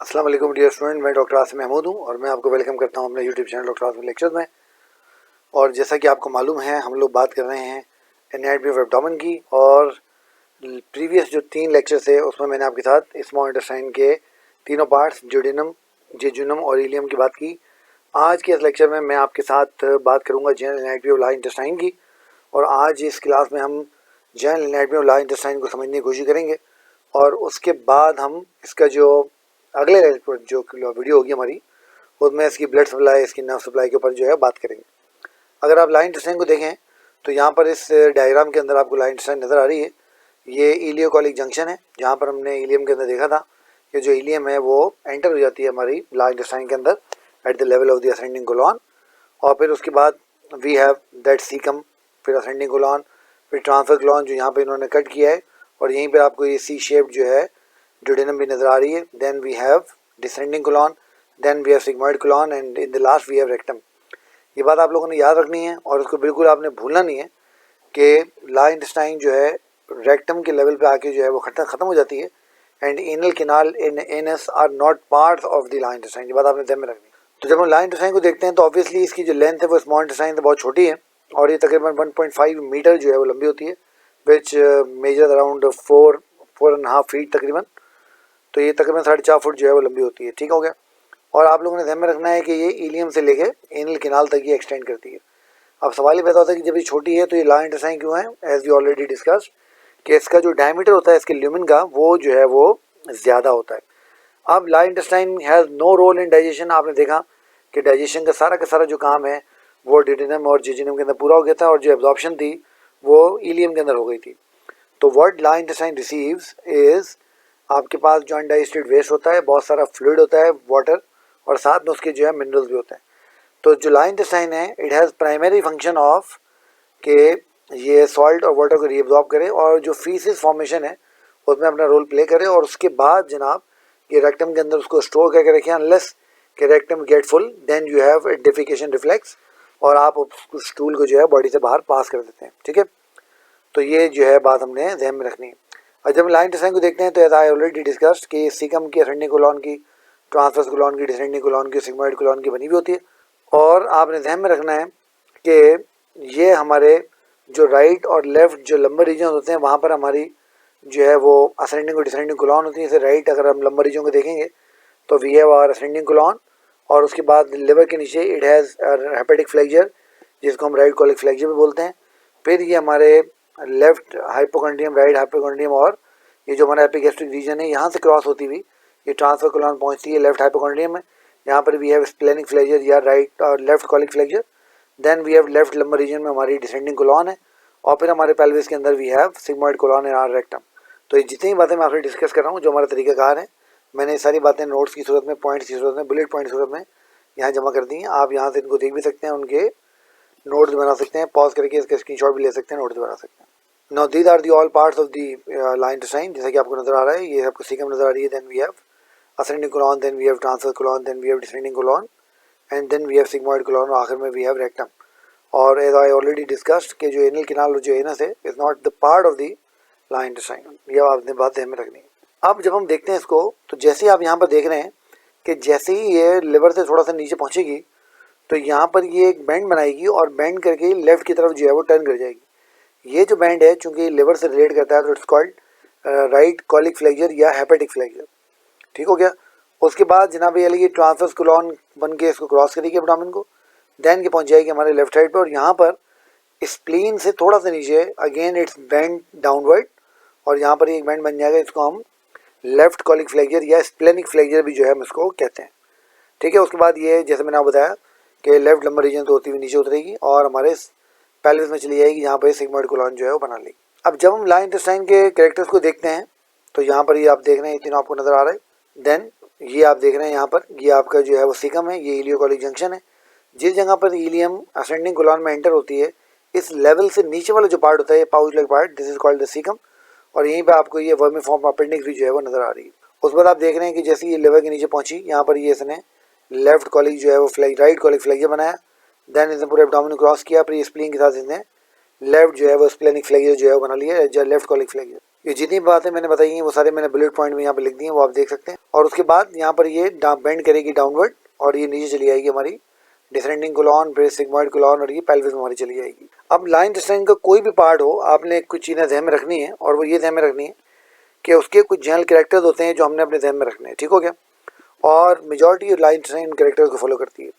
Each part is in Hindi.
अस्सलाम वालेकुम डियर स्टूडेंट, मैं डॉक्टर आसिम महमूद हूँ और मैं आपको वेलकम करता हूँ अपने YouTube channel doctor Asim lectures में। और जैसा कि आपको मालूम है, हम लोग बात कर रहे हैं एनाटॉमी ऑफ एब्डोमेन की। और प्रीवियस जो 3 लेक्चर्स थे उसमें मैंने आपके साथ स्मॉल इंटेस्टाइन के तीनों पार्ट्स जेजुनम, जेजुनम और इलियम की बात की। आज के इस लेक्चर में मैं आपके साथ बात करूँगा general anatomy of large intestine की। और आज इस क्लास में हम general anatomy of large intestine को समझने की कोशिश करेंगे और उसके बाद हम इसका जो अगले जो वीडियो होगी हमारी, उसमें इसकी ब्लड सप्लाई, इसकी नर्व सप्लाई के ऊपर जो है बात करेंगे। अगर आप लाइन इंटेस्टाइन को देखें तो यहाँ पर इस डायग्राम के अंदर आपको लाइन इंटेस्टाइन नज़र आ रही है। ये इलियोकोलिक जंक्शन है, जहाँ पर हमने इलियम के अंदर देखा था कि जो इलियम है वो एंटर हो जाती है हमारी लार्ज इंटेस्टाइन के अंदर at the level of the ascending colon. और फिर उसके बाद वी हैव दैट सीकम, फिर असेंडिंग कोलॉन, फिर ट्रांसफर कोलॉन जो यहाँ पर इन्होंने कट किया है, और यहीं पर आपको ये सी शेप जो है ड्यूडेनम भी नज़र आ रही है। Then we have descending colon, then we have sigmoid colon and in the last we have rectum. ये बात आप लोगों ने याद रखनी है और उसको बिल्कुल आपने भूलना नहीं है कि लार्ज इंटेस्टाइन जो है रेक्टम के लेवल पे आके जो है वो ख़त्म हो जाती है and anal canal in anus are not parts of the large intestine. ये बात आपने ध्यान में रखनी है। तो जब हम लार्ज इंटेस्टाइन को देखते हैं तो ऑब्वियसली इसकी जो लेंथ है वो स्मॉल इंटेस्टाइन से बहुत छोटी है और ये तकरीबन 1.5 मीटर जो है वो लंबी होती है, विच मेजर अराउंड 4.5 फीट तकरीबन। तो ये तकरीबन 4.5 फुट जो है वो लंबी होती है। ठीक हो गया। और आप लोगों ने ध्यान में रखना है कि ये इलियम से लेके एनल कैनाल तक ये एक्सटेंड करती है। अब सवाल ये पैदा होता है कि जब ये छोटी है तो ये लार्ज इंटेस्टाइन क्यों है? एज वी ऑलरेडी डिस्कस्ड कि इसका जो डायमीटर होता है इसके ल्यूमेन का वो जो है वो ज़्यादा होता है। अब large intestine has no role in digestion. आपने देखा कि डाइजेशन का सारा जो काम है वो ड्यूडेनम और जेजुनम के अंदर पूरा हो गया था और जो एब्जॉर्प्शन थी वो इलियम के अंदर हो गई थी। तो what large intestine receives is, आपके पास जो अनडाइजेस्टेड वेस्ट होता है, बहुत सारा फ्लूइड होता है, वाटर, और साथ में उसके जो है मिनरल्स भी होते हैं। तो जो लार्ज इंटेस्टाइन है it has primary function of के ये सॉल्ट और वाटर को रीअब्जॉर्ब करे और जो फीसिस फॉर्मेशन है उसमें अपना रोल प्ले करे, और उसके बाद जनाब ये रेक्टम के अंदर उसको स्टोर करके रखें अनलेस के rectum get full, then you have defecation reflex और आप उस स्टूल को जो है बॉडी से बाहर पास कर देते हैं। ठीक है, तो ये जो है बात हमने ध्यान में रखनी है। और जब लार्ज इंटेस्टाइन को देखते हैं तो एज आई ऑलरेडी डिस्कस्ड कि सीकम की, असेंडिंग कोलॉन की, ट्रांसवर्स कोलॉन की, डिसेंडिंग कोलॉन की, सिग्मॉइड कोलॉन की बनी हुई होती है। और आपने ध्यान में रखना है कि ये हमारे जो राइट और लेफ्ट जो लंबर रीजन होते हैं वहाँ पर हमारी जो है वो असेंडिंग और डिसेंडिंग कोलॉन होती है। जैसे राइट अगर हम लंबर रीजन को देखेंगे तो we have our ascending colon, और उसके बाद लिवर के नीचे इट हैज़ हेपेटिक फ्लेक्सर जिसको हम राइट कॉलिक फ्लेक्सर भी बोलते हैं। फिर ये हमारे लेफ्ट हाइपोकॉन्ड्रियम, राइट हाइपोकॉन्ड्रियम, और ये जो हमारा एपिगैस्ट्रिक रीजन है यहाँ से क्रॉस होती हुई ये ट्रांसफर कोलॉन पहुँचती है लेफ्ट हाइपोकॉन्ड्रियम में। यहाँ पर वी हैव स्प्लेनिक फ्लेक्सर या राइट और left colic flexure. Then we have left lumbar region में हमारी डिसेंडिंग कोलॉन है, और फिर हमारे पेल्विस के अंदर we have sigmoid colon in our rectum. तो ये जितनी बातें मैं आपसे डिस्कस कर रहा हूँ, जो हमारा तरीकाकार है, मैंने ये सारी बातें नोट्स की सूरत में, पॉइंट्स की सूरत में, बुलेट पॉइंट की सूरत में यहाँ जमा कर दी हैं। आप यहाँ से इनको देख भी सकते हैं, उनके नोट्स बना सकते हैं, पॉज करके इसका स्क्रीनशॉट भी ले सकते हैं, नोट्स बना सकते हैं। Now these are the all parts of the large intestine, जैसा कि आपको नजर आ रहा है। ये आपको सीकम नजर आ रही है, then we have ascending colon, then we have transverse colon, then we have descending colon and then we have sigmoid colon, और आखिर में वी हैव रेक्टम। और एज आई ऑलरेडी डिस्कस्ड कि जो एनल कैनाल जो एनस है is not the part of the large intestine. ये आपने बात ध्यान में रखनी है। अब जब हम देखते हैं इसको तो जैसे आप यहाँ पर देख रहे हैं कि जैसे ही ये लिवर से थोड़ा सा नीचे पहुँचेगी तो यहाँ पर ये एक बैंड बनाएगी और बैंड करके लेफ्ट की तरफ जो है वो टर्न कर जाएगी। ये जो बैंड है चूँकि लिवर से रिलेट करता है तो it's called right colic flexor या हेपेटिक फ्लेक्सर। ठीक हो गया। उसके बाद जनाब ये ट्रांसवर्स कोलॉन बन के इसको क्रॉस करेगी एब्डोमेन को, देन के पहुँच जाएगी हमारे लेफ्ट साइड पर, और यहाँ पर स्प्लीन से थोड़ा सा नीचे अगेन इट्स बैंड डाउनवर्ड, और यहाँ पर एक बैंड बन जाएगा। इसको हम लेफ्ट कॉलिक फ्लेक्सर या स्प्लेनिक फ्लेक्सर भी जो है हम इसको कहते हैं। ठीक है। उसके बाद ये जैसे मैंने आपको बताया कि लेफ्ट लंबर रीजन तो होती हुई नीचे उतरेगी और हमारे पेल्विस में चली जाएगी, यहाँ पर सिग्मॉइड कोलॉन जो है वो बना लेगी। अब जब हम लार्ज इंटेस्टाइन के कैरेक्टर्स को देखते हैं तो यहाँ पर ये आप देख रहे हैं, तीनों आपको नजर आ रहा है। देन ये आप देख रहे हैं यहाँ पर ये आपका जो है वो सीकम है, ये इलियोकोलिक जंक्शन है। जिस जगह पर इलियम असेंडिंग कोलॉन में एंटर होती है, इस लेवल से नीचे वाला जो पार्ट होता है ये pouch like part, this is called the caecum, और यहीं पे आपको ये वर्मिफॉर्म अपेंडिक्स भी जो है वो नजर आ रही है। उसके बाद आप देख रहे हैं कि जैसे ये लिवर के नीचे पहुंची, यहाँ पर ये इसने लेफ्ट कॉलिक जो है वो राइट कॉलिक फ्लेक्सर बनाया, देन इसने पूरे एब्डोमेन क्रॉस किया, फिर स्प्लीन के साथ इसने लेफ्ट जो है वो स्प्लेनिक फ्लेक्सर जो है वो बना लिया, लेफ्ट कॉलिक फ्लेक्सर। ये जितनी बातें मैंने बताई हैं वो सारे मैंने बुलेट पॉइंट में यहाँ पे लिख दिए हैं, वो आप देख सकते हैं। और उसके बाद यहाँ पर ये बेंड करेगी डाउनवर्ड और ये नीचे चली आएगी हमारी descending colon, brace sigmoid colon, और ये पेल्विस में हमारी चली जाएगी। अब लाइन इंटेस्टाइन का कोई भी पार्ट हो, आपने कुछ चीज़ें ध्यान में रखनी है, और वो ये ध्यान में रखनी है कि उसके कुछ जनरल कैरेक्टर्स होते हैं जो हमने अपने ध्यान में रखने हैं, ठीक हो गया। और मेजॉरिटी लाइन इंटेस्टाइन उन कैरेक्टर्स को फॉलो करती है।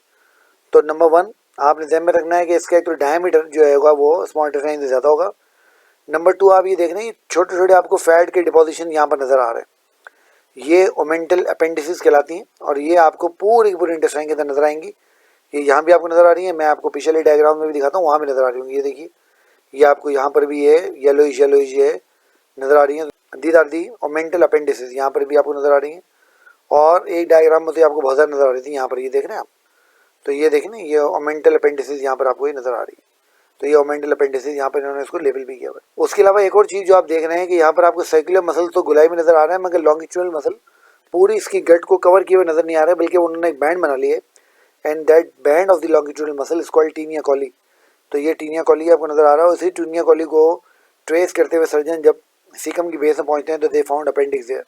तो नंबर 1 आपने ध्यान में रखना है कि इसका एक तो डायमीटर जो होगा वो स्मॉल इंटेस्टाइन से ज़्यादा होगा। नंबर 2 आप ये देख रहे हैं छोटे छोटे आपको फैट के डिपोजिशन यहाँ पर नज़र आ रहे हैं, ये ओमेंटल अपेंडिसेस कहलाती हैं, और ये आपको पूरी की पूरी इंटेस्टाइन के अंदर नजर आएंगी। ये यहाँ भी आपको नजर आ रही है, मैं आपको पिछले डायग्राम में भी दिखाता हूँ, वहाँ भी नजर आ रही होंगी। ये देखिए, ये आपको यहाँ पर भी ये येलोइश ये नजर आ रही है। दीज आर दी ओमेंटल अपेंडिसेस, यहाँ पर भी आपको नजर आ रही है। और एक डायग्राम में तो आपको बहुत ज़्यादा नजर आ रही थी, यहाँ पर ये देख रहे हैं आप। तो ये देखें ना, ये ओमेंटल अपेंडिसेस यहाँ पर आपको ये नजर आ रही है। तो ये ओमेंटल अपेंडिसेस यहाँ पर इन्होंने इसको लेबल भी किया हुआ है। उसके अलावा एक और चीज़ जो आप देख रहे हैं कि यहाँ पर आपको सर्कुलर मसल तो गुलाई में नजर आ रहा है, मगर लॉन्गिट्यूडनल मसल पूरी इसकी गट को कवर किए हुए नजर नहीं आ रहा है, बल्कि उन्होंने एक बैंड बना लिया है, and that band of the longitudinal muscle is called taenia coli. तो ये टीनिया कॉली आपको नजर आ रहा है। उसी टीनिया कॉली को ट्रेस करते हुए सर्जन जब सीकम की बेस में पहुंचते हैं तो दे फाउंड अपेंडिक्स देयर।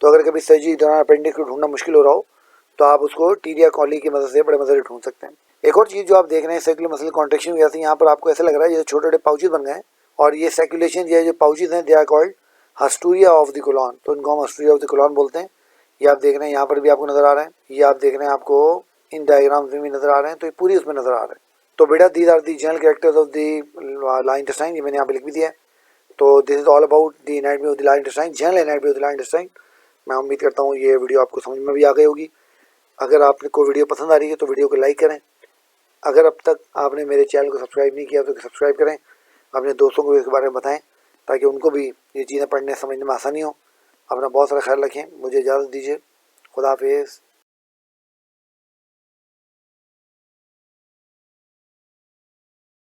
तो अगर कभी सर्जरी दौरान अपेंडिक्स को ढूंढना मुश्किल हो रहा हो तो आप उसको टीनिया कॉली की मदद से बड़े मदद से ढूंढ सकते हैं। एक और चीज़ जो आप देख रहे हैं सर्कुलर मसल कॉन्ट्रैक्शन की वजह से यहाँ पर आपको ऐसा लग रहा है जैसे छोटे छोटे पाउचेज बन गए हैं, और ये सर्कुलेशन ये जो पाउचेज हैं they are called haustra of the colon. तो इनको हम हस्टूरिया ऑफ द कोलॉन बोलते हैं। ये आप देख रहे हैं यहाँ पर भी आपको नजर आ रहा है, ये आप देख रहे हैं आपको इन डायग्राम्स में भी नजर आ रहे हैं। तो ये पूरी उसमें नजर आ रहा है। तो बेटा these are the general characters of the line intestine, ये मैंने यहाँ पे लिख भी दिया है। तो this is all about the anatomy of the line intestine, general anatomy of the line intestine. मैं उम्मीद करता हूँ ये वीडियो आपको समझ में भी आ गई होगी। अगर आपको वीडियो पसंद आ रही है तो वीडियो को लाइक करें। अगर अब तक आपने मेरे चैनल को सब्सक्राइब नहीं किया तो सब्सक्राइब करें। अपने दोस्तों को भी इसके बारे में बताएं ताकि उनको भी ये चीज़ें पढ़ने समझने में आसानी हो। अपना बहुत सारा ख्याल रखें। मुझे इजाज़त दीजिए। खुदा हाफिज़।